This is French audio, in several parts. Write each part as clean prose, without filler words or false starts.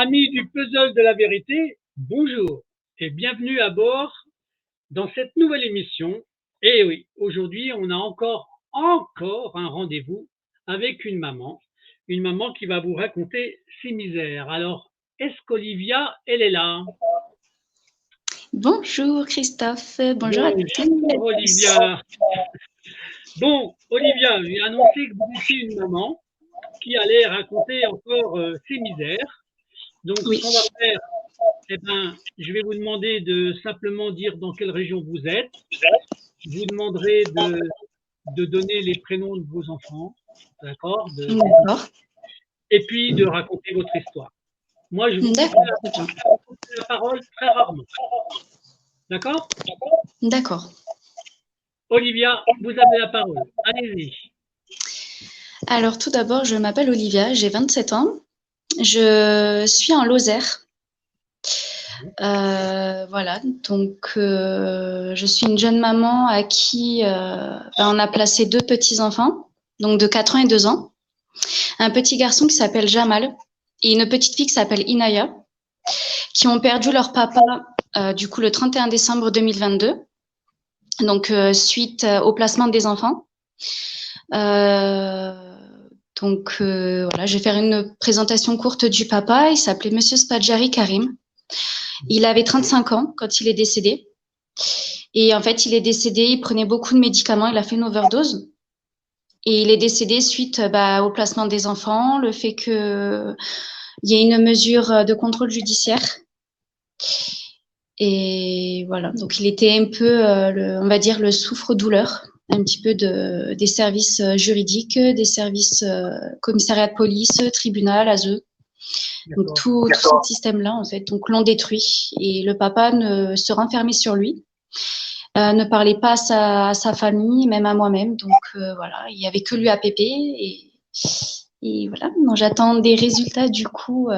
Amis du puzzle de la vérité, bonjour et bienvenue à bord dans cette nouvelle émission. Et oui, aujourd'hui, on a encore un rendez-vous avec une maman qui va vous raconter ses misères. Alors, est-ce qu'Olivia, elle est là? Bonjour Christophe, bonjour à Bonjour tous. Olivia. Bon, Olivia, j'ai annoncé que vous étiez une maman qui allait raconter encore ses misères. Donc, ce Oui, qu'on va faire, eh ben, je vais vous demander de simplement dire dans quelle région vous êtes. Je vous demanderai de donner les prénoms de vos enfants, d'accord, d'accord, et puis de raconter votre histoire. Moi, je vous couperai d'accord, très bien. la parole très rarement, d'accord? D'accord. Olivia, vous avez la parole. Allez-y. Alors tout d'abord, je m'appelle Olivia, j'ai 27 ans. Je suis en Lozère. Voilà, donc je suis une jeune maman à qui on a placé deux petits-enfants, donc de 4 ans et 2 ans. Un petit garçon qui s'appelle Jamal et une petite fille qui s'appelle Inaya, qui ont perdu leur papa du coup le 31 décembre 2022. Donc, suite au placement des enfants. Euh, voilà, je vais faire une présentation courte du papa. Il s'appelait Monsieur Spadjari Karim. Il avait 35 ans quand il est décédé. Et en fait, il est décédé, il prenait beaucoup de médicaments, il a fait une overdose. Et il est décédé suite au placement des enfants, le fait qu'il y ait une mesure de contrôle judiciaire. Et voilà, donc il était un peu, on va dire, le souffre-douleur, un petit peu des services juridiques, des services commissariat de police, tribunal, ASE. Donc D'accord. tout ce système-là, en fait, donc l'ont détruit. Et le papa se renfermait sur lui, ne parlait pas à sa famille, même à moi-même. Donc voilà, il n'y avait que lui à pépé. Et voilà, donc j'attends des résultats du coup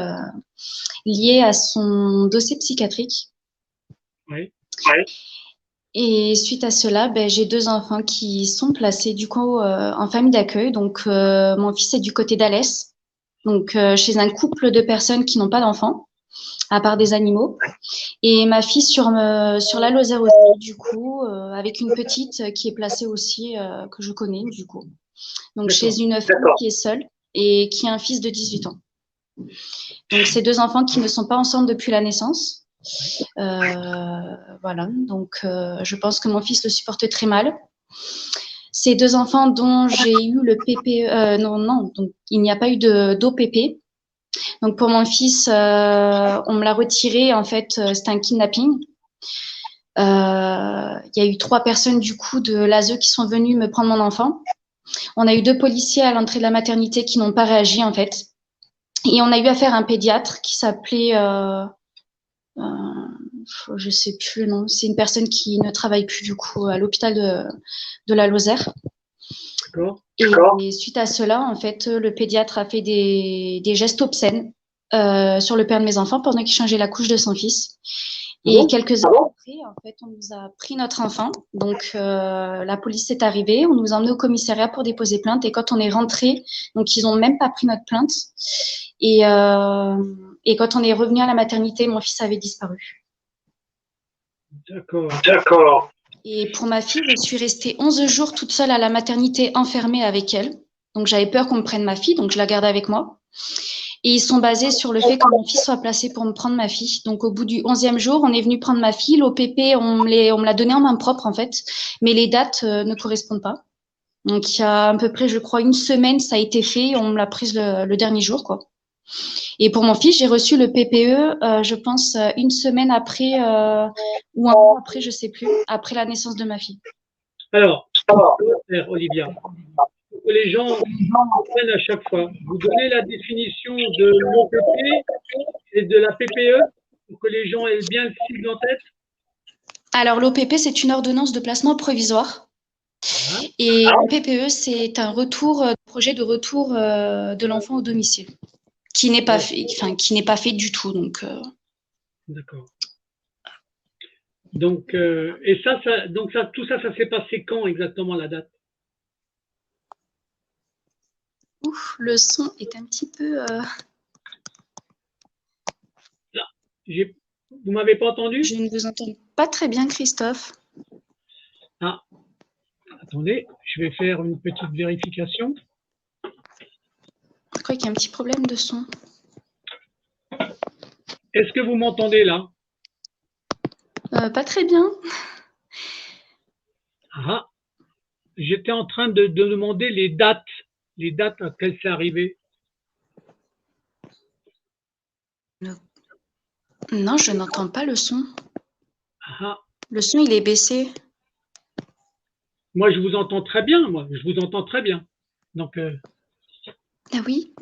liés à son dossier psychiatrique. Oui. Et suite à cela, j'ai deux enfants qui sont placés du coup en famille d'accueil. Donc mon fils est du côté d'Alès, donc chez un couple de personnes qui n'ont pas d'enfants, à part des animaux. Et ma fille sur la Lozère aussi, du coup, avec une petite qui est placée aussi, que je connais du coup. Donc D'accord. chez une femme qui est seule et qui a un fils de 18 ans. Donc ces deux enfants qui ne sont pas ensemble depuis la naissance. Voilà, donc je pense que mon fils le supporte très mal. Ces deux enfants dont j'ai eu le PPE, non, donc il n'y a pas eu d'OPP. Donc pour mon fils, on me l'a retiré, en fait, c'était un kidnapping. Il y a eu 3 personnes du coup de l'ASE qui sont venues me prendre mon enfant. On a eu 2 policiers à l'entrée de la maternité qui n'ont pas réagi en fait. Et on a eu affaire à un pédiatre qui s'appelait euh, je sais plus le nom, c'est une personne qui ne travaille plus du coup à l'hôpital de la Lozère. D'accord. Et suite à cela, en fait, le pédiatre a fait des gestes obscènes sur le père de mes enfants pendant qu'il changeait la couche de son fils. Ah Et bon? quelques heures après, en fait, on nous a pris notre enfant. Donc, la police est arrivée, on nous a emmenés au commissariat pour déposer plainte. Et quand on est rentré, donc ils n'ont même pas pris notre plainte. Et, euh, et quand on est revenu à la maternité, mon fils avait disparu. D'accord. Et pour ma fille, je suis restée 11 jours toute seule à la maternité, enfermée avec elle. Donc, j'avais peur qu'on me prenne ma fille, donc je la gardais avec moi. Et ils sont basés sur le fait que mon fils soit placé pour me prendre ma fille. Donc, au bout du 11e jour, on est venu prendre ma fille. L'OPP, on me l'a donné en main propre, en fait. Mais les dates ne correspondent pas. Donc, il y a à peu près, je crois, une semaine, ça a été fait. On me l'a prise le dernier jour, quoi. Et pour mon fils, j'ai reçu le PPE, je pense, une semaine après, ou un mois après, je sais plus, après la naissance de ma fille. Alors, on va faire, Olivia, pour que les gens comprennent à chaque fois. Vous donnez la définition de l'OPP et de la PPE pour que les gens aient bien le cible en tête. Alors, l'OPP, c'est une ordonnance de placement provisoire. Voilà. Et le PPE, c'est un projet de retour de l'enfant au domicile, qui n'est pas fait, enfin, qui n'est pas fait du tout. Donc, D'accord. Donc, et donc tout ça, ça s'est passé quand exactement la date? le son est un petit peu. Vous m'avez pas entendu? Je ne vous entends pas très bien, Christophe. Ah, attendez, je vais faire une petite vérification. Je crois qu'il y a un petit problème de son. Est-ce que vous m'entendez là? Pas très bien. Ah, j'étais en train de demander les dates à quelles c'est arrivé. Non, je n'entends pas le son. Ah, Le son, il est baissé. moi, je vous entends très bien, moi, je vous entends très bien. Donc, Ah oui,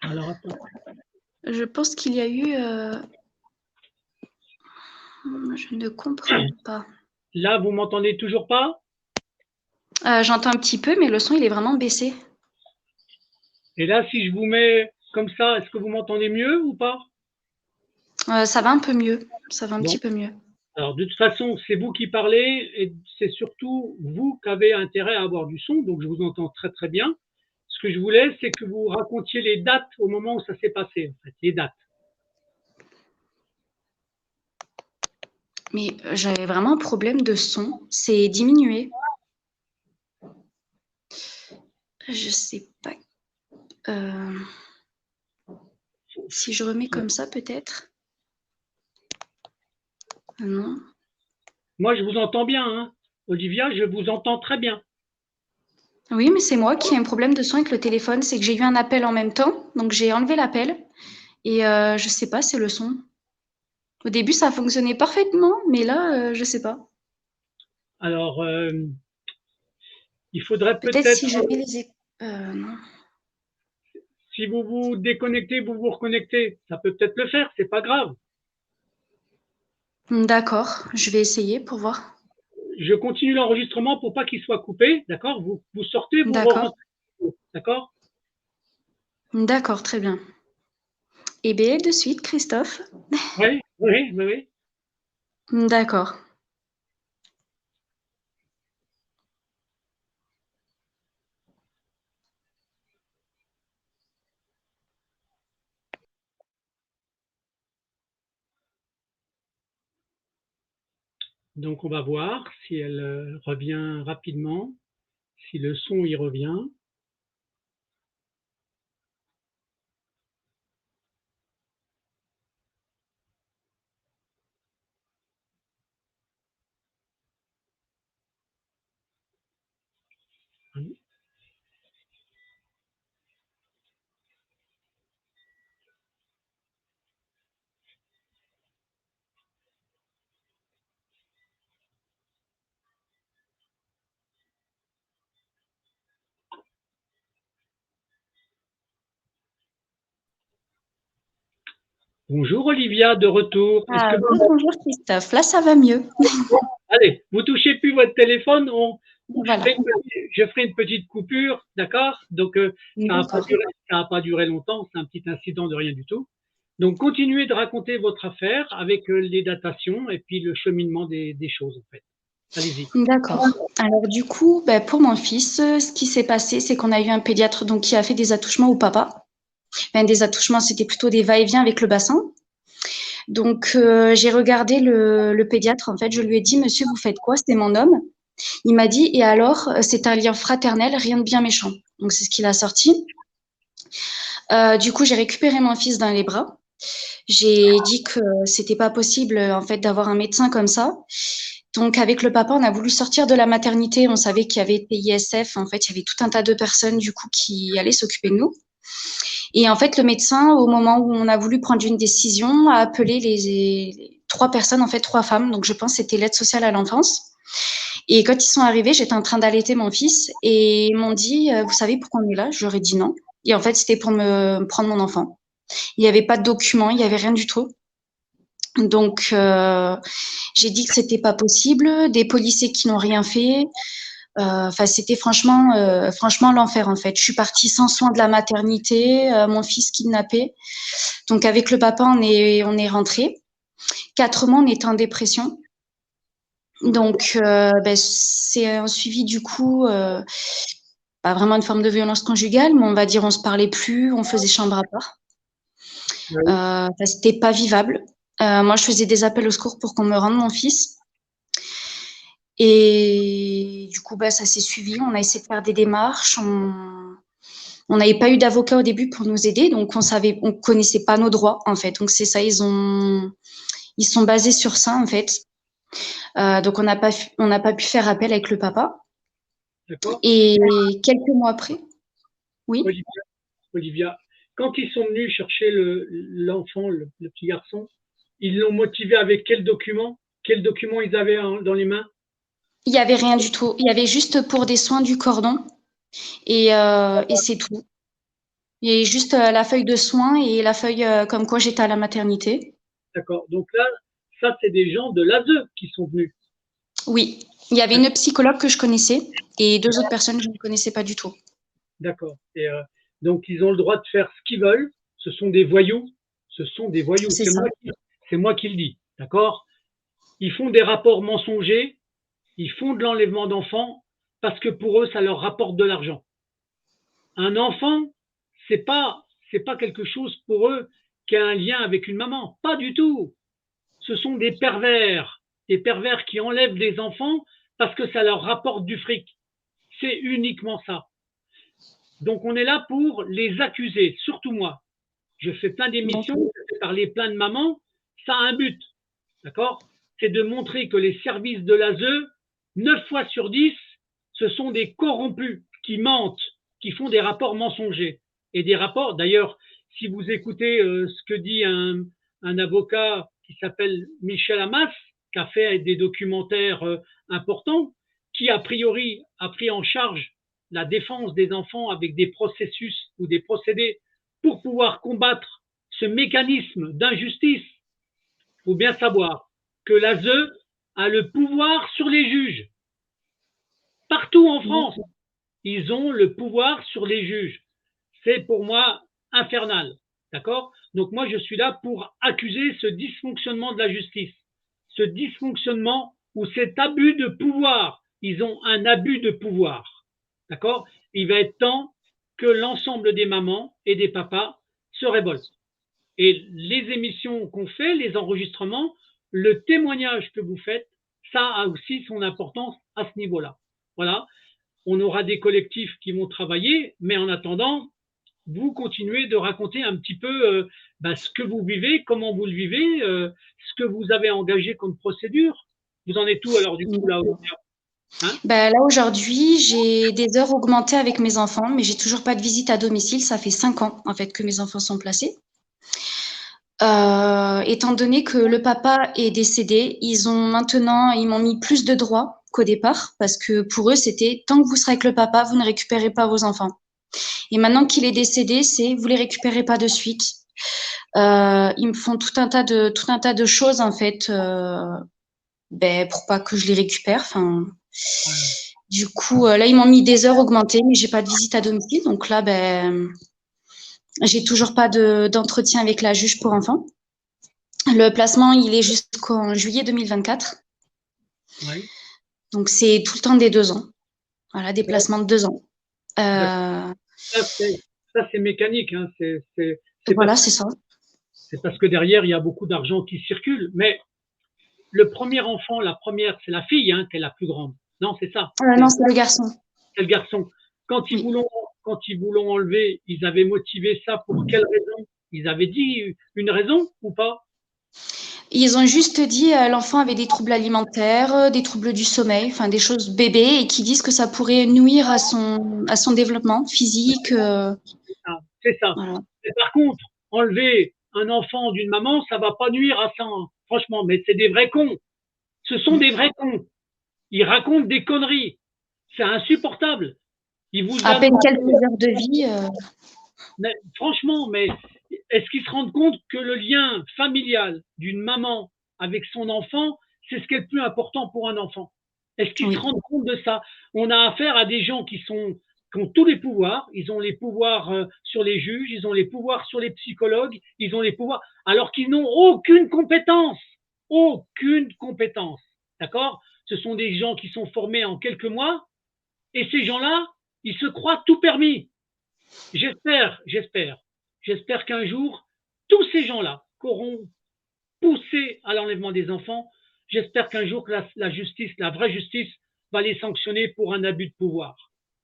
alors attends. je pense qu'il y a eu... Je ne comprends pas. Là, vous m'entendez toujours pas? J'entends un petit peu, mais le son, il est vraiment baissé. Et là, si je vous mets comme ça, est-ce que vous m'entendez mieux ou pas? Ça va un peu mieux. Ça va un Bon. petit peu mieux. Alors, de toute façon, c'est vous qui parlez et c'est surtout vous qui avez intérêt à avoir du son, donc je vous entends très très bien. Ce que je voulais, c'est que vous racontiez les dates au moment où ça s'est passé, en fait, les dates. Mais j'avais vraiment un problème de son. C'est diminué. Je sais pas. Si je remets comme ça, peut-être. Non. Moi, je vous entends bien, hein. Olivia, je vous entends très bien. Oui, mais c'est moi qui ai un problème de son avec le téléphone. C'est que j'ai eu un appel en même temps. Donc, j'ai enlevé l'appel. Et je sais pas, c'est le son. Au début, ça fonctionnait parfaitement. Mais là, je sais pas. Alors, il faudrait Peut-être peut-être, si je mets les... non. si vous vous déconnectez, vous vous reconnectez. Ça peut peut-être le faire, c'est pas grave. D'accord, je vais essayer pour voir. Je continue l'enregistrement pour pas qu'il soit coupé, d'accord? Vous sortez, vous D'accord. rentrez, d'accord? D'accord, très bien. Eh bien, de suite, Christophe. Oui, oui, oui, oui. D'accord. Donc, on va voir si elle revient rapidement, si le son y revient. Bonjour Olivia, de retour. Est-ce que vous... Bonjour, Christophe. Là, ça va mieux. Allez, vous touchez plus votre téléphone, Voilà. je ferai une petite coupure, d'accord? Donc, D'accord. ça n'a pas duré longtemps, c'est un petit incident de rien du tout. Donc, continuez de raconter votre affaire avec les datations et puis le cheminement des choses, en fait. Allez-y. D'accord. Alors, du coup, ben, pour mon fils, ce qui s'est passé, c'est qu'on a eu un pédiatre donc, qui a fait des attouchements au papa. Ben, des attouchements, c'était plutôt des va-et-vient avec le bassin. Donc, j'ai regardé le pédiatre. En fait, je lui ai dit, monsieur, vous faites quoi? C'était mon homme. Il m'a dit, et alors, c'est un lien fraternel, rien de bien méchant. Donc, c'est ce qu'il a sorti. Du coup, j'ai récupéré mon fils dans les bras. J'ai dit que c'était pas possible, en fait, d'avoir un médecin comme ça. Donc, avec le papa, on a voulu sortir de la maternité. On savait qu'il y avait PISF. En fait, il y avait tout un tas de personnes, du coup, qui allaient s'occuper de nous. Et en fait, le médecin, au moment où on a voulu prendre une décision, a appelé les trois personnes, en fait, trois femmes. Donc, je pense que c'était l'aide sociale à l'enfance. Et quand ils sont arrivés, j'étais en train d'allaiter mon fils et ils m'ont dit, vous savez pourquoi on est là? Je leur ai dit non. Et en fait, c'était pour me prendre mon enfant. Il n'y avait pas de documents, il n'y avait rien du tout. Donc, j'ai dit que c'était pas possible. Des policiers qui n'ont rien fait. Enfin, c'était franchement l'enfer en fait. Je suis partie sans soin de la maternité, mon fils kidnappé. Donc, avec le papa, on est rentré. 4 mois, on était en dépression. Donc, ben, c'est un suivi du coup, pas vraiment une forme de violence conjugale, mais on va dire on se parlait plus, on faisait chambre à part. C'était pas vivable. Moi, je faisais des appels au secours pour qu'on me rende mon fils. Et du coup, ça s'est suivi. On a essayé de faire des démarches. On n'avait pas eu d'avocat au début pour nous aider, donc on connaissait pas nos droits en fait. Donc c'est ça, ils sont basés sur ça en fait. Donc on n'a pas pu faire appel avec le papa. D'accord. Et quelques mois après, oui. Olivia, quand ils sont venus chercher l'enfant, le petit garçon, ils l'ont motivé avec quel document? Quel document ils avaient dans les mains? Il y avait rien du tout. Il y avait juste pour des soins du cordon et c'est tout. Il y a juste la feuille de soins et la feuille comme quoi j'étais à la maternité. D'accord. Donc là, ça, c'est des gens de l'ASE qui sont venus. Oui, il y avait une psychologue que je connaissais et deux autres personnes que je ne connaissais pas du tout. D'accord. Et donc, ils ont le droit de faire ce qu'ils veulent. Ce sont des voyous. Ce sont des voyous. C'est ça. C'est moi qui le dis. D'accord. Ils font des rapports mensongers. Ils font de l'enlèvement d'enfants parce que pour eux, ça leur rapporte de l'argent. Un enfant, c'est pas quelque chose pour eux qui a un lien avec une maman. Pas du tout. Ce sont des pervers qui enlèvent des enfants parce que ça leur rapporte du fric. C'est uniquement ça. Donc on est là pour les accuser, surtout moi. Je fais plein d'émissions, je fais parler plein de mamans, ça a un but, d'accord? C'est de montrer que les services de l'ASE, 9 fois sur 10, ce sont des corrompus qui mentent, qui font des rapports mensongers. Et des rapports, d'ailleurs, si vous écoutez ce que dit un avocat qui s'appelle Michel Hamas, qui a fait des documentaires importants, qui a priori a pris en charge la défense des enfants avec des processus ou des procédés pour pouvoir combattre ce mécanisme d'injustice. Il faut bien savoir que l'ASE a le pouvoir sur les juges. Partout en France, ils ont le pouvoir sur les juges. C'est pour moi infernal. D'accord? Donc moi, je suis là pour accuser ce dysfonctionnement de la justice. Ce dysfonctionnement ou cet abus de pouvoir. Ils ont un abus de pouvoir. D'accord? Il va être temps que l'ensemble des mamans et des papas se révoltent. Et les émissions qu'on fait, les enregistrements, le témoignage que vous faites, ça a aussi son importance à ce niveau-là. Voilà. On aura des collectifs qui vont travailler, mais en attendant, vous continuez de raconter un petit peu ce que vous vivez, comment vous le vivez, ce que vous avez engagé comme procédure. Vous en êtes où alors du coup là aujourd'hui? Là aujourd'hui, j'ai des heures augmentées avec mes enfants, mais j'ai toujours pas de visite à domicile. Ça fait 5 ans en fait que mes enfants sont placés. Étant donné que le papa est décédé, ils m'ont mis plus de droits qu'au départ, parce que pour eux, c'était tant que vous serez avec le papa, vous ne récupérez pas vos enfants. Et maintenant qu'il est décédé, c'est vous les récupérez pas de suite. Ils me font tout un tas de choses en fait, pour pas que je les récupère. Enfin, du coup, là ils m'ont mis des heures augmentées, mais j'ai pas de visite à domicile, donc là, j'ai toujours pas d'entretien avec la juge pour enfants. Le placement, il est jusqu'en juillet 2024. Oui. Donc, c'est tout le temps des 2 ans. Voilà, des placements de 2 ans. Ça, c'est mécanique. Hein. Voilà, c'est ça. C'est parce que derrière, il y a beaucoup d'argent qui circule. Mais le premier enfant, la première, c'est la fille qui est la plus grande. Non, c'est ça. Non, c'est le garçon. C'est le garçon. Quand ils vous l'ont enlevé, ils avaient motivé ça pour quelle raison? Ils avaient dit une raison ou pas? Ils ont juste dit l'enfant avait des troubles alimentaires, des troubles du sommeil, enfin des choses bébés, et qui disent que ça pourrait nuire à son développement physique. C'est ça. Voilà. Et par contre, enlever un enfant d'une maman, ça va pas nuire à ça. Franchement, mais c'est des vrais cons. Ce sont des vrais cons. Ils racontent des conneries. C'est insupportable. Ils vous à peine quelques heures de vie. Mais, franchement, mais est-ce qu'ils se rendent compte que le lien familial d'une maman avec son enfant, c'est ce qui est le plus important pour un enfant? Est-ce qu'ils se rendent compte de ça? On a affaire à des gens qui ont tous les pouvoirs. Ils ont les pouvoirs sur les juges, ils ont les pouvoirs sur les psychologues, ils ont les pouvoirs, alors qu'ils n'ont aucune compétence. Aucune compétence. D'accord? Ce sont des gens qui sont formés en quelques mois, et ces gens-là, ils se croient tout permis. J'espère qu'un jour, tous ces gens-là poussé à l'enlèvement des enfants. J'espère qu'un jour que la justice, la vraie justice, va les sanctionner pour un abus de pouvoir.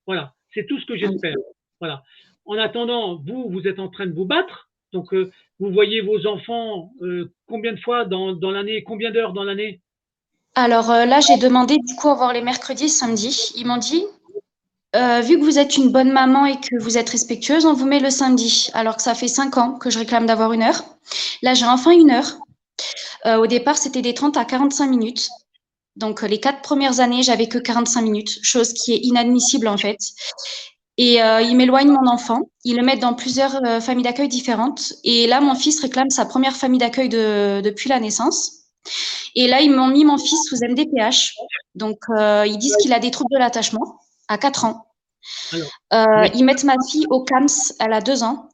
Voilà, c'est tout ce que j'espère. Voilà. En attendant, vous êtes en train de vous battre. Donc, vous voyez vos enfants combien de fois dans l'année, combien d'heures dans l'année? Alors là, j'ai demandé du coup à voir les mercredis et samedis. Ils m'ont dit, vu que vous êtes une bonne maman et que vous êtes respectueuse, on vous met le samedi. Alors que ça fait 5 ans que je réclame d'avoir 1 heure. Là, j'ai enfin 1 heure. Au départ, c'était des 30 à 45 minutes. Donc, les 4 premières années, j'avais que 45 minutes, chose qui est inadmissible en fait. Et ils m'éloignent mon enfant. Ils le mettent dans plusieurs familles d'accueil différentes. Et là, mon fils réclame sa première famille d'accueil depuis la naissance. Et là, ils m'ont mis mon fils sous MDPH. Donc, ils disent qu'il a des troubles de l'attachement à 4 ans. Alors, Ils mettent ma fille au CAMS, elle a 2 ans.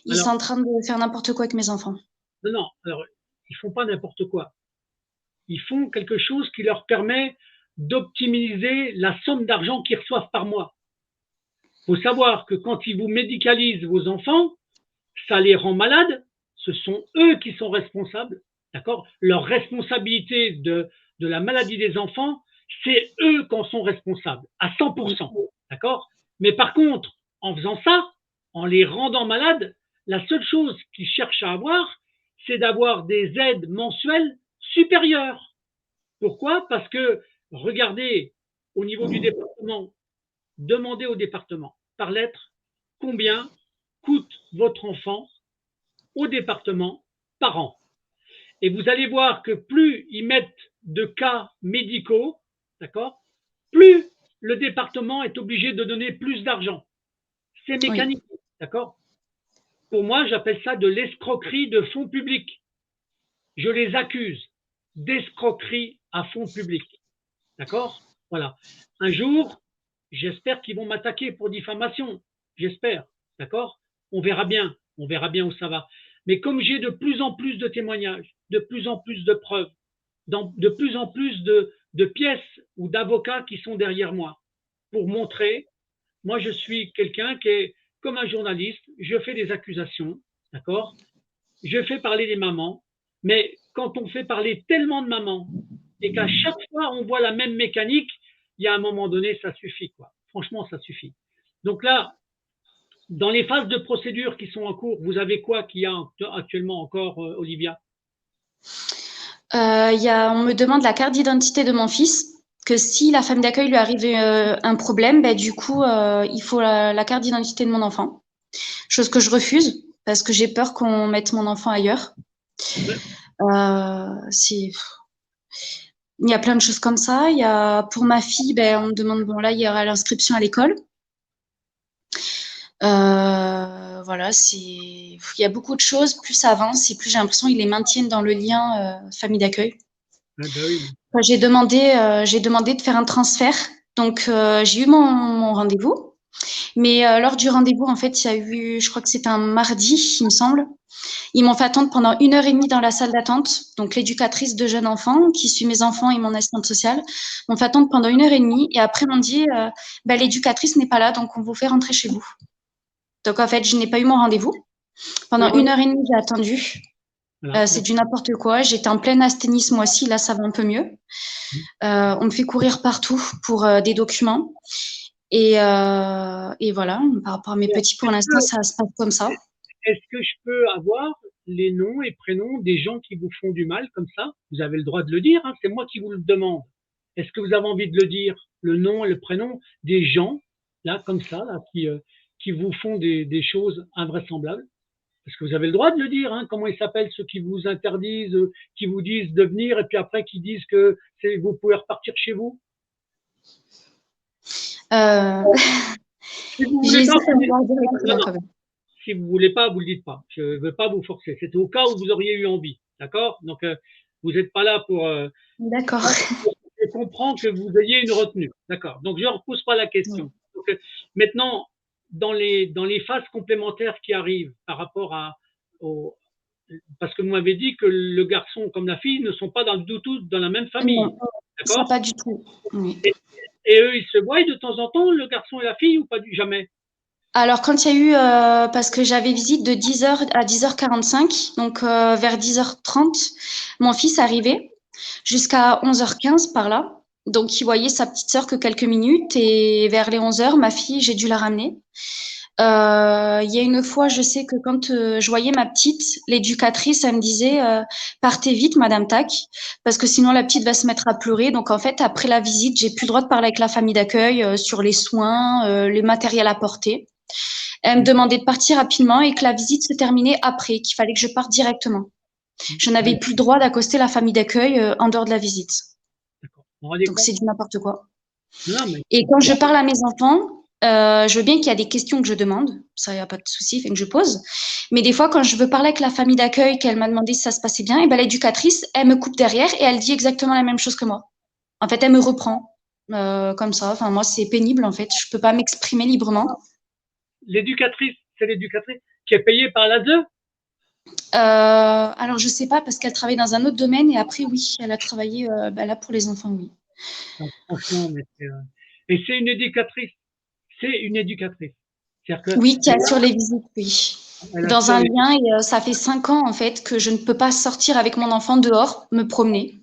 Ils alors, sont en train de faire n'importe quoi avec mes enfants. non, alors, ils font pas n'importe quoi. Ils font quelque chose qui leur permet d'optimiser la somme d'argent qu'ils reçoivent par mois. Il faut savoir que quand ils vous médicalisent vos enfants, ça les rend malades. Ce sont eux qui sont responsables, d'accord? Leur responsabilité de la maladie des enfants, c'est eux qui en sont responsables, à 100%, d'accord? Mais par contre, en faisant ça, en les rendant malades, la seule chose qu'ils cherchent à avoir, c'est d'avoir des aides mensuelles supérieures. Pourquoi? Parce que, regardez, au niveau du département, demandez au département par lettre combien coûte votre enfant au département par an. Et vous allez voir que plus ils mettent de cas médicaux, d'accord, plus le département est obligé de donner plus d'argent. C'est mécanique, oui. D'accord? Pour moi, j'appelle ça de l'escroquerie de fonds publics. Je les accuse d'escroquerie à fonds publics. D'accord? Voilà. Un jour, j'espère qu'ils vont m'attaquer pour diffamation. J'espère. D'accord? On verra bien. On verra bien où ça va. Mais comme j'ai de plus en plus de témoignages, de plus en plus de preuves, de plus en plus de pièces ou d'avocats qui sont derrière moi pour montrer, moi je suis quelqu'un qui est comme un journaliste, je fais des accusations, d'accord? Je fais parler des mamans, mais quand on fait parler tellement de mamans et qu'à chaque fois on voit la même mécanique, il y a un moment donné, ça suffit, quoi. Franchement, ça suffit. Donc là, dans les phases de procédure qui sont en cours, vous avez quoi qu'il y a actuellement encore, Olivia? On me demande la carte d'identité de mon fils, que si la femme d'accueil lui arrive un problème, ben, du coup, il faut la carte d'identité de mon enfant. Chose que je refuse parce que j'ai peur qu'on mette mon enfant ailleurs. Il y a plein de choses comme ça. Pour ma fille, ben, on me demande, bon là, il y aura l'inscription à l'école. Voilà, il y a beaucoup de choses. Plus ça avance et plus j'ai l'impression qu'ils les maintiennent dans le lien famille d'accueil. Ah ben oui. J'ai demandé de faire un transfert. Donc, j'ai eu mon rendez-vous. Mais lors du rendez-vous, en fait, il y a eu, je crois que c'était un mardi, il me semble. Ils m'ont fait attendre pendant 1 heure et demie dans la salle d'attente. Donc, l'éducatrice de jeunes enfants qui suit mes enfants et mon assistante sociale m'ont fait attendre pendant 1 heure et demie. Et après, m'ont dit, l'éducatrice n'est pas là, donc on vous fait rentrer chez vous. Donc, en fait, je n'ai pas eu mon rendez-vous. Pendant 1 heure et demie, j'ai attendu. Voilà. C'est du n'importe quoi. J'étais en plein asthénie ce mois-ci. Là, ça va un peu mieux. On me fait courir partout pour des documents. Et voilà, par rapport à mes petits, pour l'instant, ça se passe comme ça. Est-ce que je peux avoir les noms et prénoms des gens qui vous font du mal comme ça? Vous avez le droit de le dire, hein, c'est moi qui vous le demande. Est-ce que vous avez envie de le dire, le nom et le prénom des gens, là, comme ça, là, qui vous font des choses invraisemblables? Parce que vous avez le droit de le dire, hein, comment ils s'appellent ceux qui vous interdisent, qui vous disent de venir et puis après qui disent que vous pouvez repartir chez vous? Si vous voulez pas, si vous voulez pas, vous le dites pas. Je ne veux pas vous forcer. C'est au cas où vous auriez eu envie, d'accord? Donc vous n'êtes pas là pour. D'accord. Je comprends que vous ayez une retenue, d'accord. Donc je ne repose pas la question. Donc, maintenant, dans les phases complémentaires qui arrivent par rapport parce que vous m'avez dit que le garçon comme la fille ne sont pas du tout dans la même famille. Non, d'accord? Pas du tout. Oui. Et eux, ils se voient de temps en temps, le garçon et la fille, ou pas jamais? Alors, quand il y a eu, parce que j'avais visite de 10h à 10h45, donc vers 10h30, mon fils arrivait jusqu'à 11h15 par là. Donc, il voyait sa petite sœur que quelques minutes et vers les 11h, ma fille, j'ai dû la ramener. Il y a une fois, je sais que quand je voyais ma petite, l'éducatrice, elle me disait partez vite, Madame Tac, parce que sinon la petite va se mettre à pleurer. Donc en fait, après la visite, j'ai plus le droit de parler avec la famille d'accueil sur les soins, les matériels à porter. Elle me demandait de partir rapidement et que la visite se terminait après, qu'il fallait que je parte directement. Je n'avais plus le droit d'accoster la famille d'accueil en dehors de la visite. D'accord. Vous vous rendez Donc compte? c'est du n'importe quoi. Non, mais Et quand je parle à mes enfants, je veux bien qu'il y a des questions que je demande, ça y a pas de souci, fait que je pose. Mais des fois, quand je veux parler avec la famille d'accueil, qu'elle m'a demandé si ça se passait bien, et ben l'éducatrice, elle me coupe derrière et elle dit exactement la même chose que moi. En fait, elle me reprend comme ça. Enfin, moi, c'est pénible en fait. Je peux pas m'exprimer librement. l'éducatrice, c'est l'éducatrice qui est payée par l'ASE? Alors, je sais pas parce qu'elle travaille dans un autre domaine et après, oui, elle a travaillé là pour les enfants, oui. Non, franchement, mais et c'est une éducatrice. C'est une éducatrice. C'est-à-dire Oui, qui qu'elle assure les visites, oui. elle Dans un assure les. lien et ça fait 5 ans en fait que je ne peux pas sortir avec mon enfant dehors, me promener.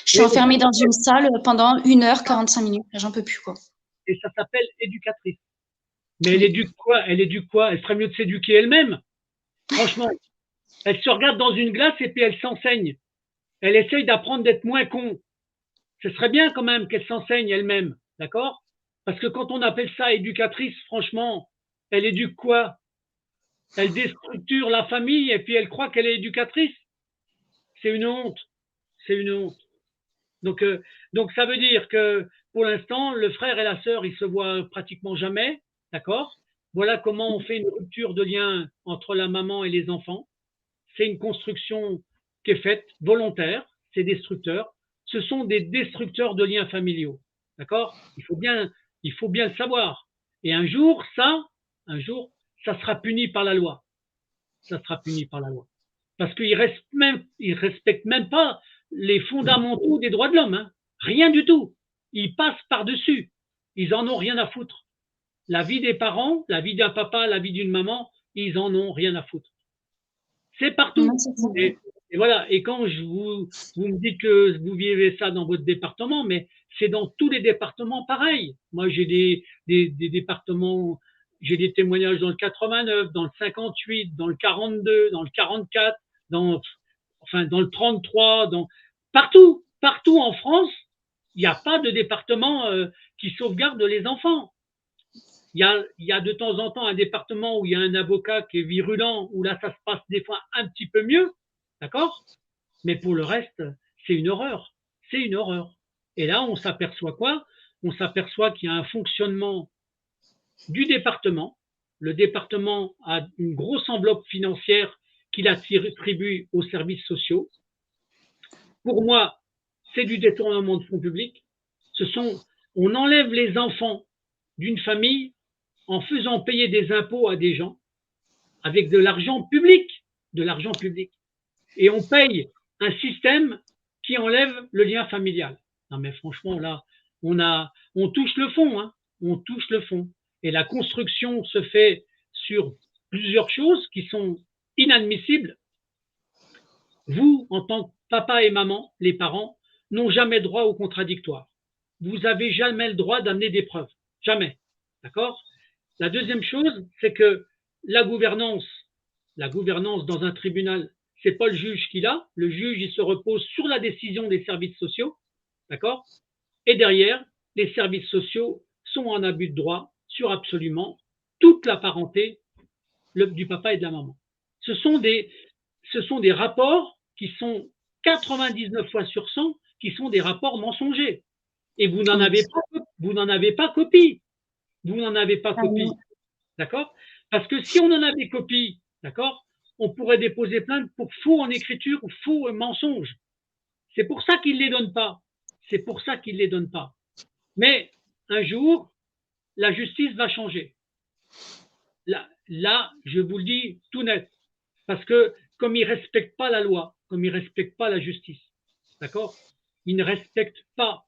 Je suis Et, enfermée dans une salle pendant 1h45. J'en peux plus, quoi. et ça s'appelle éducatrice. Mais elle Oui. éduque quoi? Elle éduque quoi? Elle ferait mieux de s'éduquer elle-même. Franchement, elle se regarde dans une glace et puis elle s'enseigne. Elle essaye d'apprendre d'être moins con. Ce serait bien quand même qu'elle s'enseigne elle-même, d'accord? Parce que quand on appelle ça éducatrice, franchement, elle éduque quoi? Elle déstructure la famille et puis elle croit qu'elle est éducatrice. C'est une honte. C'est une honte. Donc, euh, donc ça veut dire que pour l'instant, le frère et la sœur, ils se voient pratiquement jamais, d'accord? Voilà comment on fait une rupture de lien entre la maman et les enfants. C'est une construction qui est faite volontaire, c'est destructeur. Ce sont des destructeurs de liens familiaux, d'accord? Il faut bien le savoir. Et un jour, ça sera puni par la loi. Ça sera puni par la loi. Parce qu'ils ne respectent même pas les fondamentaux des droits de l'homme. Hein. Rien du tout. Ils passent par-dessus. Ils en ont rien à foutre. La vie des parents, la vie d'un papa, la vie d'une maman, ils en ont rien à foutre. C'est Non, partout. c'est ça. Et voilà. Et quand vous me dites que vous vivez ça dans votre département, mais c'est dans tous les départements pareil. Moi, j'ai des départements, j'ai des témoignages dans le 89, dans le 58, dans le 42, dans le 44, dans le 33, partout en France, il n'y a pas de département qui sauvegarde les enfants. Il y a de temps en temps un département où il y a un avocat qui est virulent, où là, ça se passe des fois un petit peu mieux, d'accord? Mais pour le reste, c'est une horreur. C'est une horreur. Et là, on s'aperçoit quoi? On s'aperçoit qu'il y a un fonctionnement du département. Le département a une grosse enveloppe financière qu'il attribue aux services sociaux. Pour moi, c'est du détournement de fonds publics. On enlève les enfants d'une famille en faisant payer des impôts à des gens avec de l'argent public. Et on paye un système qui enlève le lien familial. Non mais franchement là, on touche le fond, hein, on touche le fond. Et la construction se fait sur plusieurs choses qui sont inadmissibles. Vous, en tant que papa et maman, les parents, n'ont jamais droit au contradictoire. Vous n'avez jamais le droit d'amener des preuves. Jamais. D'accord? La deuxième chose, c'est que la gouvernance, la gouvernance dans un tribunal, c'est pas le juge qui l'a. Le juge, il se repose sur la décision des services sociaux. D'accord? Et derrière, les services sociaux sont en abus de droit sur absolument toute la parenté du papa et de la maman. Ce sont des rapports qui sont 99 fois sur 100 qui sont des rapports mensongers. Et vous n'en Oui. avez pas, vous n'en avez pas copie. Vous n'en avez pas Ah, copie. non. D'accord? Parce que si on en avait copie, d'accord, on pourrait déposer plainte pour faux en écriture ou faux mensonge. C'est pour ça qu'ils ne les donnent pas. C'est pour ça qu'ils ne les donnent pas. Mais un jour, la justice va changer. Là, je vous le dis tout net. Parce que comme ils ne respectent pas la loi, comme ils ne respectent pas la justice, d'accord, ils ne respectent pas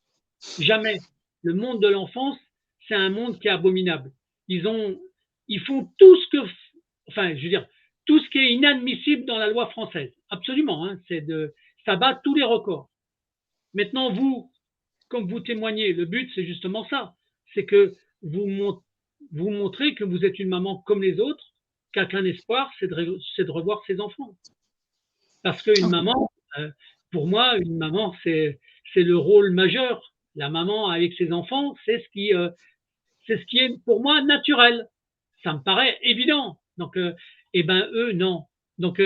jamais. Le monde de l'enfance, c'est un monde qui est abominable. Ils ont ils font tout ce que, enfin, je veux dire, tout ce qui est inadmissible dans la loi française. Absolument, hein, ça bat tous les records. Maintenant, vous, comme vous témoignez, le but, c'est justement ça. C'est que vous montrez que vous êtes une maman comme les autres, qu'un espoir, c'est de revoir ses enfants. Parce qu'une maman, pour moi, une maman, c'est le rôle majeur. La maman avec ses enfants, c'est ce qui est pour moi naturel. Ça me paraît évident. Donc, eh ben eux, non. Donc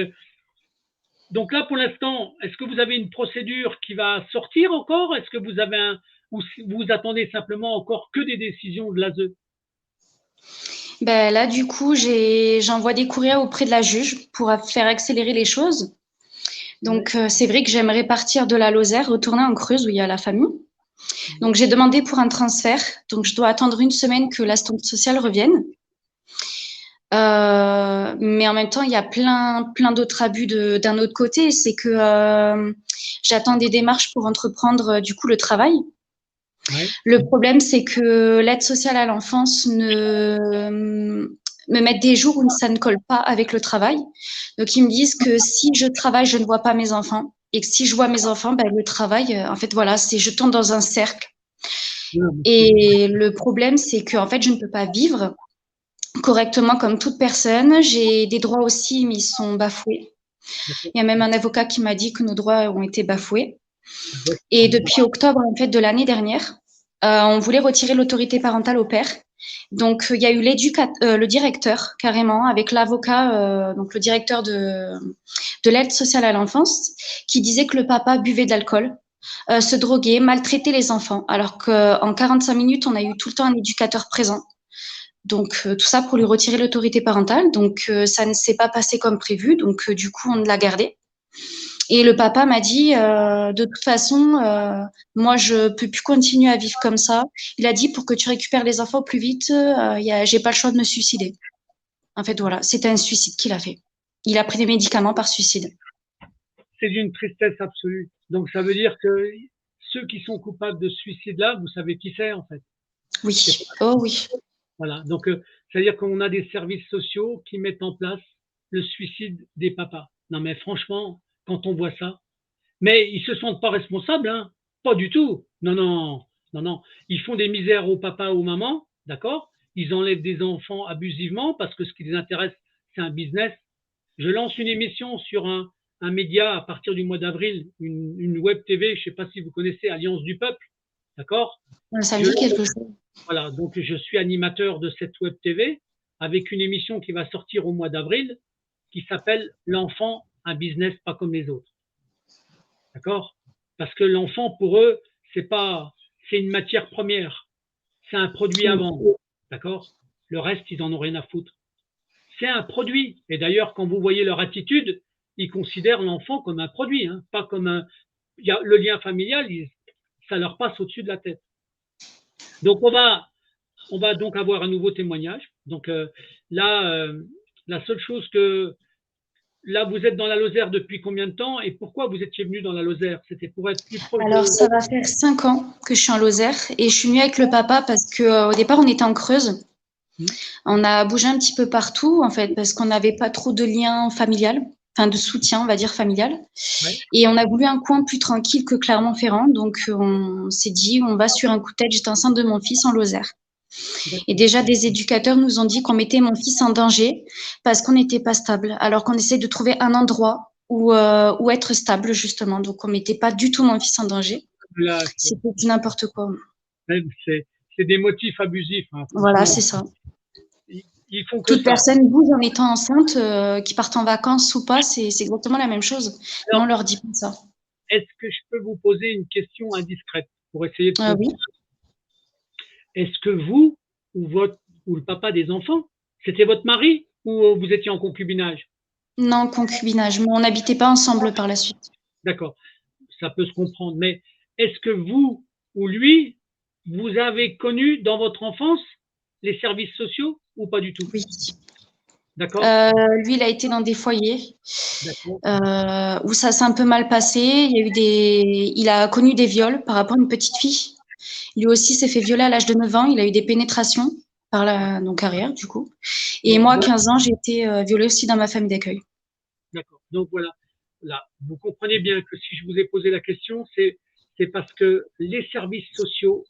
là, pour l'instant, est-ce que vous avez une procédure qui va sortir encore? Est-ce que vous avez ou vous attendez simplement encore que des décisions de l'ASE? Ben là, du coup, j'envoie des courriers auprès de la juge pour faire accélérer les choses. Donc, c'est vrai que j'aimerais partir de la Lozère, retourner en Creuse où il y a la famille. Donc, j'ai demandé pour un transfert. Donc, je dois attendre une semaine que l'assistante sociale revienne. Mais en même temps, il y a plein d'autres abus d'un autre côté. C'est que j'attends des démarches pour entreprendre du coup le travail. Ouais. Le problème, c'est que l'aide sociale à l'enfance me met des jours où ça ne colle pas avec le travail. Donc, ils me disent que si je travaille, je ne vois pas mes enfants. Et que si je vois mes enfants, ben, le travail, en fait, voilà, je tombe dans un cercle. Et le problème, c'est que en fait, je ne peux pas vivre correctement comme toute personne. J'ai des droits aussi, mais ils sont bafoués. Il y a même un avocat qui m'a dit que nos droits ont été bafoués. Et depuis octobre, en fait, de l'année dernière, on voulait retirer l'autorité parentale au père. Donc, il y a eu le directeur, carrément, avec l'avocat, donc le directeur de l'aide sociale à l'enfance, qui disait que le papa buvait de l'alcool, se droguait, maltraitait les enfants, alors qu'en 45 minutes, on a eu tout le temps un éducateur présent. Donc, tout ça pour lui retirer l'autorité parentale. Donc, ça ne s'est pas passé comme prévu. Donc, du coup, on l'a gardé. Et le papa m'a dit, de toute façon, moi, je peux plus continuer à vivre comme ça. Il a dit, pour que tu récupères les enfants plus vite, j'ai pas le choix de me suicider. En fait, voilà, c'était un suicide qu'il a fait. Il a pris des médicaments par suicide. C'est d'une tristesse absolue. Donc, ça veut dire que ceux qui sont coupables de ce suicide-là, vous savez qui c'est, en fait. Oui. Oh oui. Voilà. Donc, c'est-à-dire qu'on a des services sociaux qui mettent en place le suicide des papas. Non, mais franchement, quand on voit ça, mais ils se sentent pas responsables, hein. Pas du tout. Non, non, non, non. Ils font des misères aux papas, aux mamans, d'accord? Ils enlèvent des enfants abusivement parce que ce qui les intéresse, c'est un business. Je lance une émission sur un média à partir du mois d'avril, une web TV, je ne sais pas si vous connaissez Alliance du Peuple, d'accord? Ça me dit quelque chose. Voilà, donc je suis animateur de cette web TV avec une émission qui va sortir au mois d'avril qui s'appelle L'enfant, un business pas comme les autres. D'accord? Parce que l'enfant, pour eux, c'est une matière première. C'est un produit à vendre. D'accord? Le reste, ils en ont rien à foutre. C'est un produit. Et d'ailleurs, quand vous voyez leur attitude, ils considèrent l'enfant comme un produit, hein, pas comme le lien familial, ça leur passe au-dessus de la tête. Donc, on va donc avoir un nouveau témoignage. Donc, là, la seule chose là, vous êtes dans la Lozère depuis combien de temps et pourquoi vous étiez venu dans la Lozère? C'était pour être plus proche. Alors, ça va faire 5 ans que je suis en Lozère et je suis venue avec le papa parce qu'au départ, on était en Creuse. On a bougé un petit peu partout, en fait, parce qu'on n'avait pas trop de lien familial, enfin de soutien, on va dire, familial. Ouais. Et on a voulu un coin plus tranquille que Clermont-Ferrand. Donc, on s'est dit, on va sur un coup de tête. J'étais enceinte de mon fils en Lozère. Et déjà, des éducateurs nous ont dit qu'on mettait mon fils en danger parce qu'on n'était pas stable, alors qu'on essaie de trouver un endroit où être stable, justement. Donc, on ne mettait pas du tout mon fils en danger. C'était du n'importe quoi. C'est des motifs abusifs. Hein. Voilà, c'est ça. Ils font que toute ça. Personne bouge en étant enceinte, qui partent en vacances ou pas, c'est exactement la même chose. Alors, mais on leur dit pas ça. Est-ce que je peux vous poser une question indiscrète pour essayer de oui. Est-ce que vous ou le papa des enfants, c'était votre mari ou vous étiez en concubinage? Non, concubinage, mais on n'habitait pas ensemble par la suite. D'accord, ça peut se comprendre. Mais est-ce que vous ou lui, vous avez connu dans votre enfance les services sociaux ou pas du tout? Oui. D'accord. Lui, il a été dans des foyers où ça s'est un peu mal passé. Il a connu des viols par rapport à une petite fille. Lui aussi s'est fait violer à l'âge de 9 ans. Il a eu des pénétrations donc arrière, du coup. Et moi, à 15 ans, j'ai été violée aussi dans ma famille d'accueil. D'accord. Donc voilà, là, vous comprenez bien que si je vous ai posé la question, c'est parce que les services sociaux,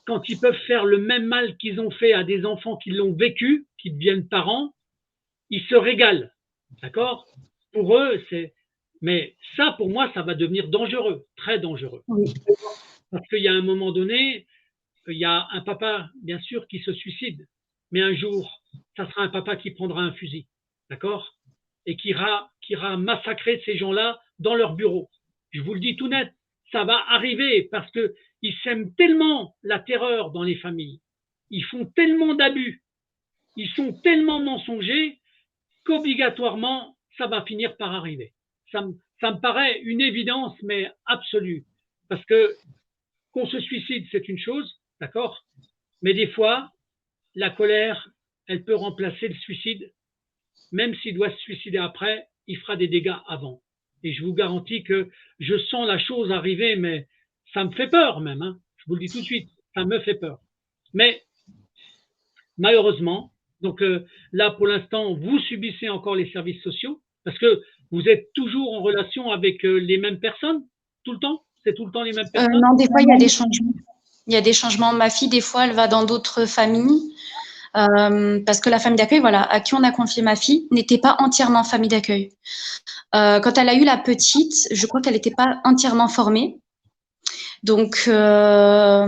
quand ils peuvent faire le même mal qu'ils ont fait à des enfants qui l'ont vécu, qui deviennent parents, ils se régalent. D'accord? Pour eux, c'est. Mais ça, pour moi, ça va devenir dangereux, très dangereux. Oui. Parce qu'il y a un moment donné, il y a un papa, bien sûr, qui se suicide. Mais un jour, ça sera un papa qui prendra un fusil. D'accord? Et qui ira massacrer ces gens-là dans leur bureau. Je vous le dis tout net, ça va arriver parce qu'ils sèment tellement la terreur dans les familles. Ils font tellement d'abus. Ils sont tellement mensongers qu'obligatoirement, ça va finir par arriver. Ça me paraît une évidence, mais absolue. Parce que qu'on se suicide, c'est une chose, d'accord? Mais des fois, la colère, elle peut remplacer le suicide. Même s'il doit se suicider après, il fera des dégâts avant. Et je vous garantis que je sens la chose arriver, mais ça me fait peur même. Hein. Je vous le dis tout de suite, ça me fait peur. Mais malheureusement, donc là pour l'instant, vous subissez encore les services sociaux parce que vous êtes toujours en relation avec les mêmes personnes tout le temps. C'est tout le temps les mêmes personnes. Non, des fois, il y a des changements. Il y a des changements. Ma fille, des fois, elle va dans d'autres familles. Parce que la famille d'accueil, voilà, à qui on a confié ma fille, n'était pas entièrement famille d'accueil. Quand elle a eu la petite, je crois qu'elle n'était pas entièrement formée. Donc, voilà,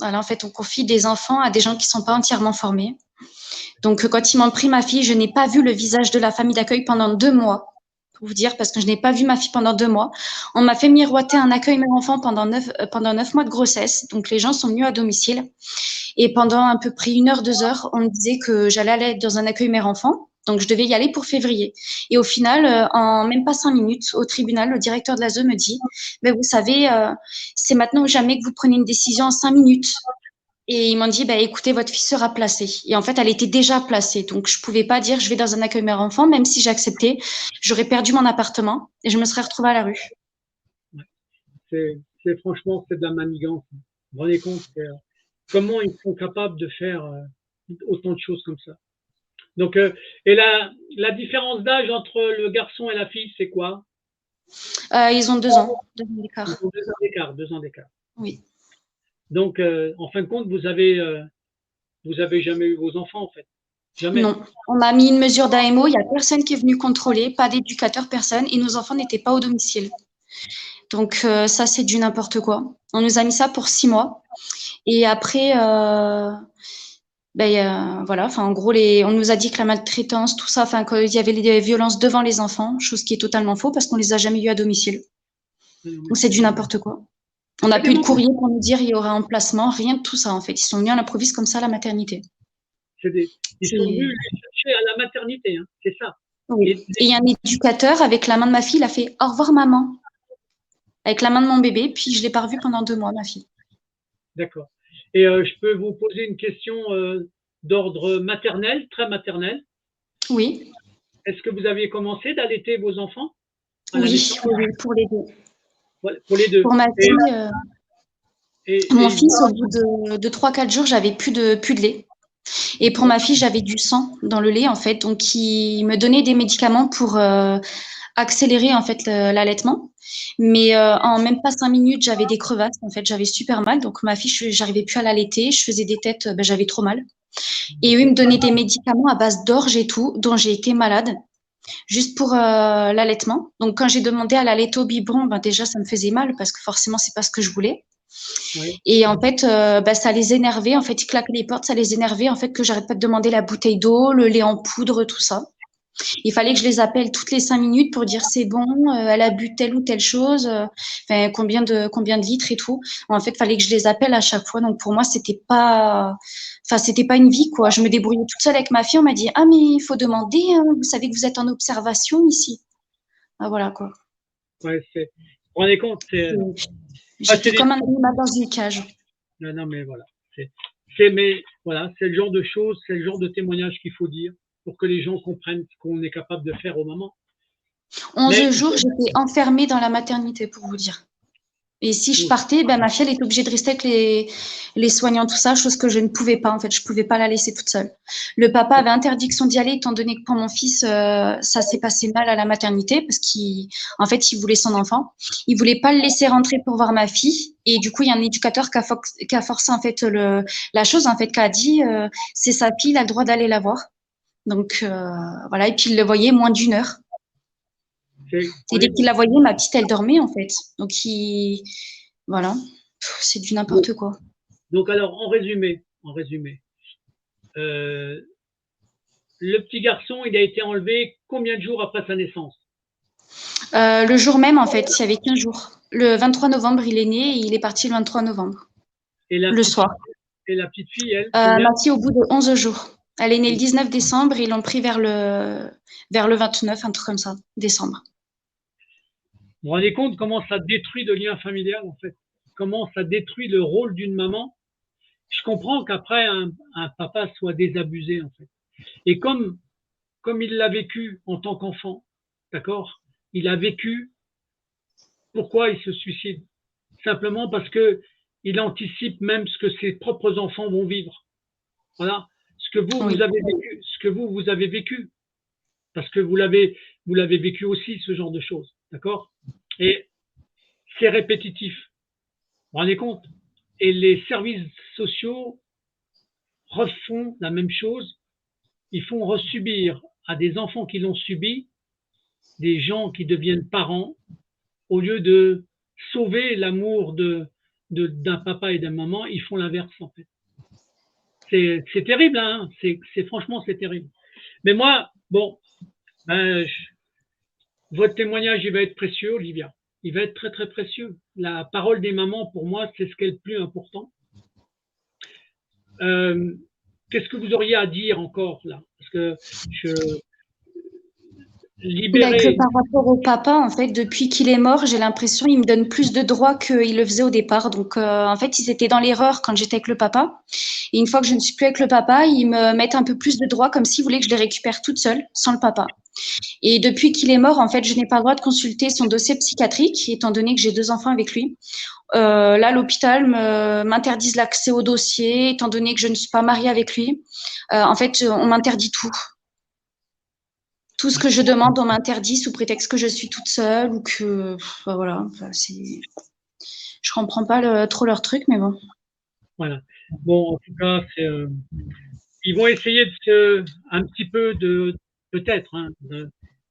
en fait, on confie des enfants à des gens qui ne sont pas entièrement formés. Donc, quand ils m'ont pris ma fille, je n'ai pas vu le visage de la famille d'accueil pendant 2 mois. Pour vous dire, parce que je n'ai pas vu ma fille pendant 2 mois. On m'a fait miroiter un accueil mère enfant pendant 9 mois de grossesse. Donc, les gens sont venus à domicile. Et pendant à peu près 1 heure, 2 heures, on me disait que j'allais aller dans un accueil mère-enfant. Donc, je devais y aller pour février. Et au final, en même pas 5 minutes, au tribunal, le directeur de l'ASE me dit, ben, vous savez, c'est maintenant ou jamais que vous prenez une décision en 5 minutes. Et ils m'ont dit, bah, écoutez, votre fille sera placée. Et en fait, elle était déjà placée. Donc, je pouvais pas dire, je vais dans un accueil mère-enfant, même si j'acceptais, j'aurais perdu mon appartement et je me serais retrouvée à la rue. Franchement, c'est de la manigance. Vous vous rendez compte comment ils sont capables de faire autant de choses comme ça. Donc, et la différence d'âge entre le garçon et la fille, c'est quoi? Ils ont 2 ans, 2 ans d'écart. Ils ont 2 ans d'écart, 2 ans d'écart. Oui. Donc, en fin de compte, vous avez jamais eu vos enfants, en fait. Jamais. Non. On a mis une mesure d'AMO, il n'y a personne qui est venu contrôler, pas d'éducateur, personne, et nos enfants n'étaient pas au domicile. Donc, ça, c'est du n'importe quoi. On nous a mis ça pour 6 mois. Et après, voilà, enfin, en gros, on nous a dit que la maltraitance, tout ça, enfin, qu'il y avait des violences devant les enfants, chose qui est totalement faux parce qu'on les a jamais eu à domicile. Donc, c'est du n'importe quoi. On n'a plus de courrier pour nous dire il y aura un placement, rien de tout ça, en fait. Ils sont venus à l'improviste comme ça à la maternité. Ils sont venus les chercher à la maternité, hein, c'est ça. Oui. Et il y a un éducateur avec la main de ma fille, il a fait au revoir maman, avec la main de mon bébé, puis je l'ai pas revue pendant 2 mois, ma fille. D'accord. Et je peux vous poser une question d'ordre maternel, très maternel? Oui. Est-ce que vous aviez commencé d'allaiter vos enfants? Oui, pour les deux. Ouais, pour les deux. Pour ma fille, mon fils, au bout de 3-4 jours, j'avais plus de lait. Et pour ma fille, j'avais du sang dans le lait, en fait. Donc, il me donnait des médicaments pour accélérer, en fait, l'allaitement. Mais en même pas 5 minutes, j'avais des crevasses. En fait, j'avais super mal. Donc, ma fille, j'arrivais plus à l'allaiter. Je faisais des têtes, j'avais trop mal. Et eux, ils me donnaient des médicaments à base d'orge et tout, dont j'ai été malade, juste pour l'allaitement. Donc, quand j'ai demandé à l'allaiter au biberon, déjà, ça me faisait mal parce que forcément, c'est pas ce que je voulais. Oui. Et en fait, ça les énervait. En fait, ils claquaient les portes, ça les énervait. En fait, que j'arrête pas de demander la bouteille d'eau, le lait en poudre, tout ça. Il fallait que je les appelle toutes les 5 minutes pour dire c'est bon, elle a bu telle ou telle chose, combien de litres et tout. En fait, il fallait que je les appelle à chaque fois. Donc pour moi, c'était pas une vie, quoi. Je me débrouillais toute seule avec ma fille. On m'a dit ah mais il faut demander. Hein, vous savez que vous êtes en observation ici. Ah voilà quoi. Ouais, vous vous rendez compte, j'étais comme un animal dans une cage. Non mais voilà. Mais voilà, c'est le genre de choses, c'est le genre de témoignage qu'il faut dire pour que les gens comprennent ce qu'on est capable de faire au moment. 11 jours, j'étais enfermée dans la maternité, pour vous dire. Et si je partais, ben, ma fille, elle était obligée de rester avec les soignants, tout ça, chose que je ne pouvais pas. En fait, je pouvais pas la laisser toute seule. Le papa avait interdiction d'y aller, étant donné que pour mon fils, ça s'est passé mal à la maternité, parce qu'en fait, il voulait son enfant. Il voulait pas le laisser rentrer pour voir ma fille. Et du coup, il y a un éducateur qui a forcé, en fait, la chose, en fait, qui a dit, c'est sa fille, il a le droit d'aller la voir. Donc, voilà. Et puis, il le voyait moins d'1 heure. Et dès qu'il la voyait, ma petite, elle dormait, en fait. Donc, voilà. C'est du n'importe quoi. Donc, alors, en résumé, le petit garçon, il a été enlevé combien de jours après sa naissance? Le jour même, en fait, il y avait 15 jours. Le 23 novembre, il est né et il est parti le 23 novembre, le soir. Et la petite fille, elle? Ma fille, au bout de 11 jours. Elle est née le 19 décembre et ils l'ont pris vers le 29, un truc comme ça, décembre. Vous vous rendez compte comment ça détruit le lien familial, en fait? Comment ça détruit le rôle d'une maman? Je comprends qu'après, un papa soit désabusé, en fait. Et comme il l'a vécu en tant qu'enfant, d'accord? Il a vécu, pourquoi il se suicide? Simplement parce que il anticipe même ce que ses propres enfants vont vivre. Voilà. Ce que vous avez vécu, parce que vous l'avez vécu aussi, ce genre de choses, d'accord? Et c'est répétitif. Vous vous rendez compte? Et les services sociaux refont la même chose. Ils font resubir à des enfants qui l'ont subi, des gens qui deviennent parents, au lieu de sauver l'amour d'un papa et d'un maman, ils font l'inverse, en fait. C'est terrible, hein, franchement, c'est terrible. Mais moi, bon, votre témoignage, il va être précieux, Olivia. Il va être très, très précieux. La parole des mamans, pour moi, c'est ce qui est le plus important. Qu'est-ce que vous auriez à dire encore, là? Parce que Par rapport au papa, en fait, depuis qu'il est mort, j'ai l'impression qu'il me donne plus de droits qu'il le faisait au départ. Donc, en fait, ils étaient dans l'erreur quand j'étais avec le papa. Et une fois que je ne suis plus avec le papa, ils me mettent un peu plus de droits, comme s'ils voulaient que je les récupère toute seule, sans le papa. Et depuis qu'il est mort, en fait, je n'ai pas le droit de consulter son dossier psychiatrique, étant donné que j'ai 2 enfants avec lui. Là, l'hôpital m'interdise l'accès au dossier, étant donné que je ne suis pas mariée avec lui. En fait, on m'interdit tout. Tout ce que je demande, on m'interdit sous prétexte que je suis toute seule ou que, voilà, je comprends pas trop leur truc, mais bon. Voilà. Bon, en tout cas, ils vont essayer un petit peu peut-être, hein,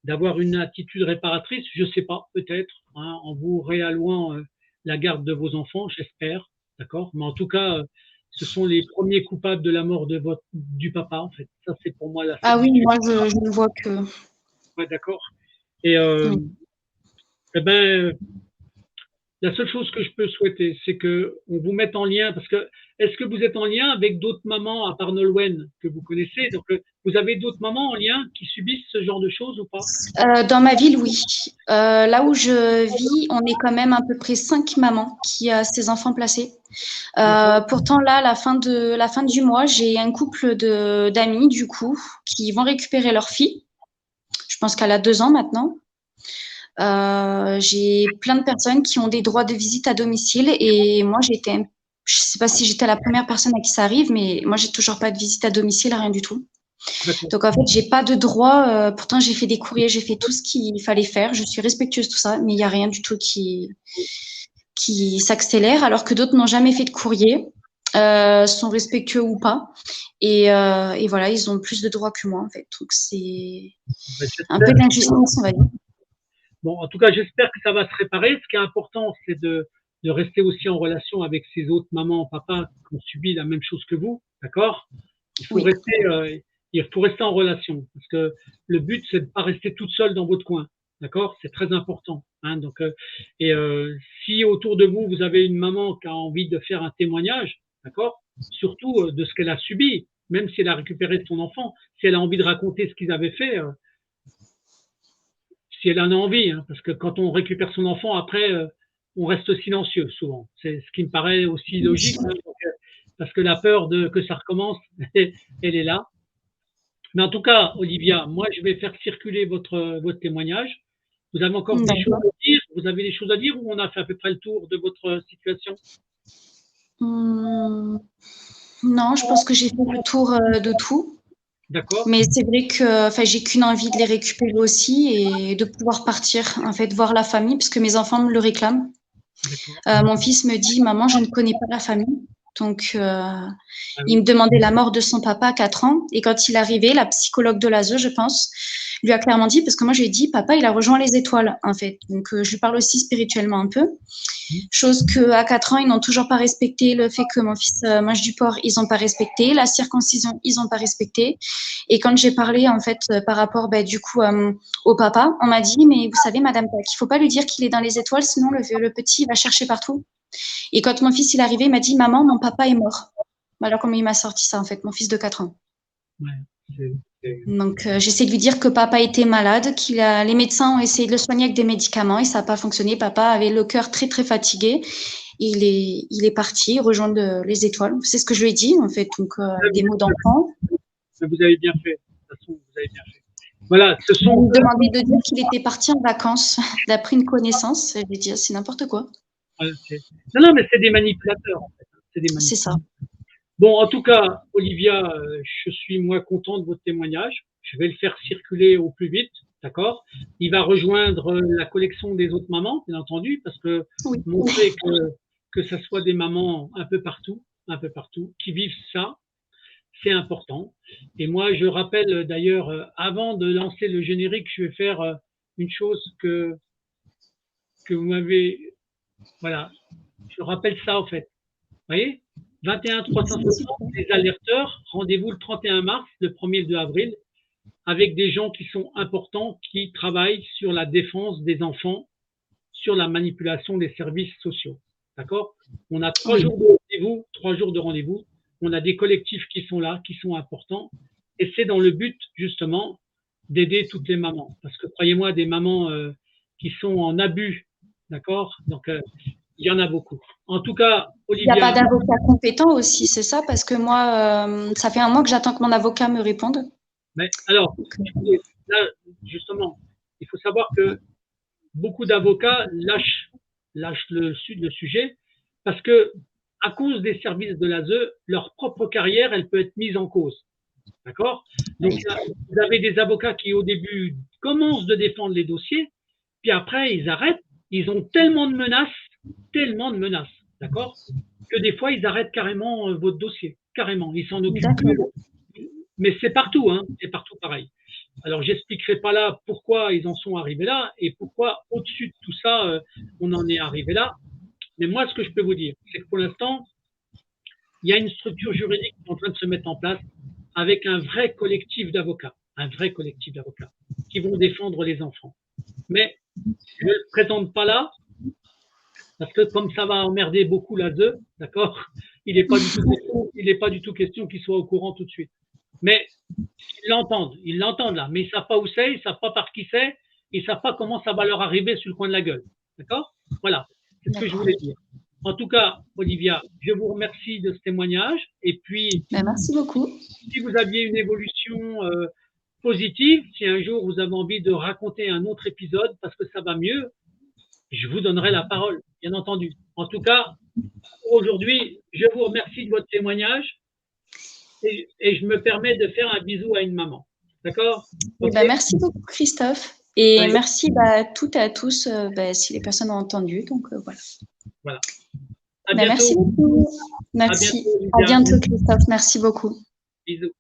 d'avoir une attitude réparatrice, je sais pas, peut-être, hein, en vous réallouant la garde de vos enfants, j'espère, d'accord. Mais en tout cas, ce sont les premiers coupables de la mort du papa, en fait. Ça, c'est pour moi la certitude. Ah oui, moi, je ne vois que. Ouais, d'accord. Et la seule chose que je peux souhaiter, c'est qu'on vous mette en lien, parce que est-ce que vous êtes en lien avec d'autres mamans à part Nolwenn que vous connaissez? Donc, vous avez d'autres mamans en lien qui subissent ce genre de choses ou pas? Dans ma ville, oui. Là où je vis, on est quand même à peu près 5 mamans qui a ses enfants placés. Pourtant, là, à la fin du mois, j'ai un couple d'amis, du coup, qui vont récupérer leur fille. Je pense qu'elle a 2 ans maintenant. J'ai plein de personnes qui ont des droits de visite à domicile et moi, je sais pas si j'étais la première personne à qui ça arrive, mais moi, j'ai toujours pas de visite à domicile, rien du tout. Donc, en fait, j'ai pas de droit. Pourtant, j'ai fait des courriers, j'ai fait tout ce qu'il fallait faire. Je suis respectueuse, tout ça, mais il y a rien du tout qui s'accélère, alors que d'autres n'ont jamais fait de courrier, sont respectueux ou pas. Et voilà, ils ont plus de droits que moi, en fait. Donc, c'est un peu d'injustice, on va dire. Bon, en tout cas, j'espère que ça va se réparer. Ce qui est important, c'est de rester aussi en relation avec ces autres mamans, papas qui ont subi la même chose que vous, d'accord? Il faut rester en relation, parce que le but, c'est de pas rester toute seule dans votre coin, d'accord? C'est très important, hein. Donc, si autour de vous, vous avez une maman qui a envie de faire un témoignage, d'accord? Surtout de ce qu'elle a subi, même si elle a récupéré son enfant, si elle a envie de raconter ce qu'ils avaient fait, si elle en a envie, hein, parce que quand on récupère son enfant, après, on reste silencieux souvent. C'est ce qui me paraît aussi logique, hein, parce que la peur que ça recommence, elle est là. Mais en tout cas, Olivia, moi, je vais faire circuler votre témoignage. Vous avez encore des choses à dire, Vous avez des choses à dire ou on a fait à peu près le tour de votre situation? Non, je pense que j'ai fait le tour de tout. D'accord. Mais c'est vrai que j'ai qu'une envie de les récupérer aussi et de pouvoir partir, en fait, voir la famille, parce que mes enfants me le réclament. Mon fils me dit, maman, je ne connais pas la famille. Donc, il me demandait la mort de son papa à 4 ans. Et quand il est arrivé, la psychologue de l'ASE, je pense, lui a clairement dit, parce que moi, je lui ai dit, papa, il a rejoint les étoiles, en fait. Donc, je lui parle aussi spirituellement un peu. Chose qu'à 4 ans, ils n'ont toujours pas respecté. Le fait que mon fils mange du porc, ils n'ont pas respecté. La circoncision, ils n'ont pas respecté. Et quand j'ai parlé, en fait, par rapport, du coup, au papa, on m'a dit, mais vous savez, Madame Pack, il ne faut pas lui dire qu'il est dans les étoiles, sinon le petit va chercher partout. Et quand mon fils il est arrivé, il m'a dit, maman, mon papa est mort. Alors, comment il m'a sorti ça, en fait, mon fils de 4 ans. Donc, j'essaie de lui dire que papa était malade, les médecins ont essayé de le soigner avec des médicaments et ça n'a pas fonctionné. Papa avait le cœur très, très fatigué. Il est parti rejoindre les étoiles. C'est ce que je lui ai dit, en fait. Donc, des mots d'enfant. Vous avez bien fait. De toute façon, vous avez bien fait. Voilà, ce sont. Il me demandait de dire qu'il était parti en vacances, d'après une connaissance. Je lui ai dit, c'est n'importe quoi. Non, mais c'est des manipulateurs, en fait. C'est ça. Bon, en tout cas, Olivia, je suis moi content de votre témoignage. Je vais le faire circuler au plus vite, d'accord? Il va rejoindre la collection des autres mamans, bien entendu, parce que montrer que ça soit des mamans un peu partout, qui vivent ça, c'est important. Et moi, je rappelle d'ailleurs, avant de lancer le générique, je vais faire une chose que vous m'avez, voilà, je rappelle ça en fait. Vous voyez, 21 360, les alerteurs, rendez-vous le 31 mars, le 1er et le 2 avril, avec des gens qui sont importants, qui travaillent sur la défense des enfants, sur la manipulation des services sociaux. D'accord? On a 3 jours de rendez-vous, on a des collectifs qui sont là, qui sont importants, et c'est dans le but, justement, d'aider toutes les mamans. Parce que, croyez-moi, des mamans qui sont en abus, d'accord? Donc, il y en a beaucoup. En tout cas, Olivia. Il n'y a pas d'avocat compétent aussi, c'est ça? Parce que moi, ça fait un mois que j'attends que mon avocat me réponde. Mais alors, là, justement, il faut savoir que beaucoup d'avocats lâchent le sujet parce que, à cause des services de l'ASE, leur propre carrière, elle peut être mise en cause. D'accord? Donc, vous avez des avocats qui, au début, commencent de défendre les dossiers, puis après, ils arrêtent. Ils ont tellement de menaces, d'accord, que des fois, ils arrêtent carrément votre dossier. Carrément. Ils s'en occupent plus. Mais c'est partout, hein. C'est partout pareil. Alors, j'expliquerai pas là pourquoi ils en sont arrivés là et pourquoi, au-dessus de tout ça, on en est arrivé là. Mais moi, ce que je peux vous dire, c'est que pour l'instant, il y a une structure juridique qui est en train de se mettre en place avec un vrai collectif d'avocats qui vont défendre les enfants. Mais je ne le présente pas là parce que comme ça va emmerder beaucoup l'ASE, d'accord, il n'est pas du tout question qu'ils soient au courant tout de suite. Mais ils l'entendent là, mais ils ne savent pas où c'est, ils ne savent pas par qui c'est, ils ne savent pas comment ça va leur arriver sur le coin de la gueule. D'accord? Voilà, c'est ce que je voulais dire. En tout cas, Olivia, je vous remercie de ce témoignage. Et puis, merci beaucoup. Si vous aviez une évolution positive, si un jour vous avez envie de raconter un autre épisode parce que ça va mieux, je vous donnerai la parole, bien entendu. En tout cas, pour aujourd'hui, je vous remercie de votre témoignage et je me permets de faire un bisou à une maman. D'accord? Merci beaucoup, Christophe. Et merci à toutes et à tous si les personnes ont entendu. Donc, voilà. Voilà. Merci beaucoup. Merci. À bientôt, Christophe. Merci beaucoup. Bisous.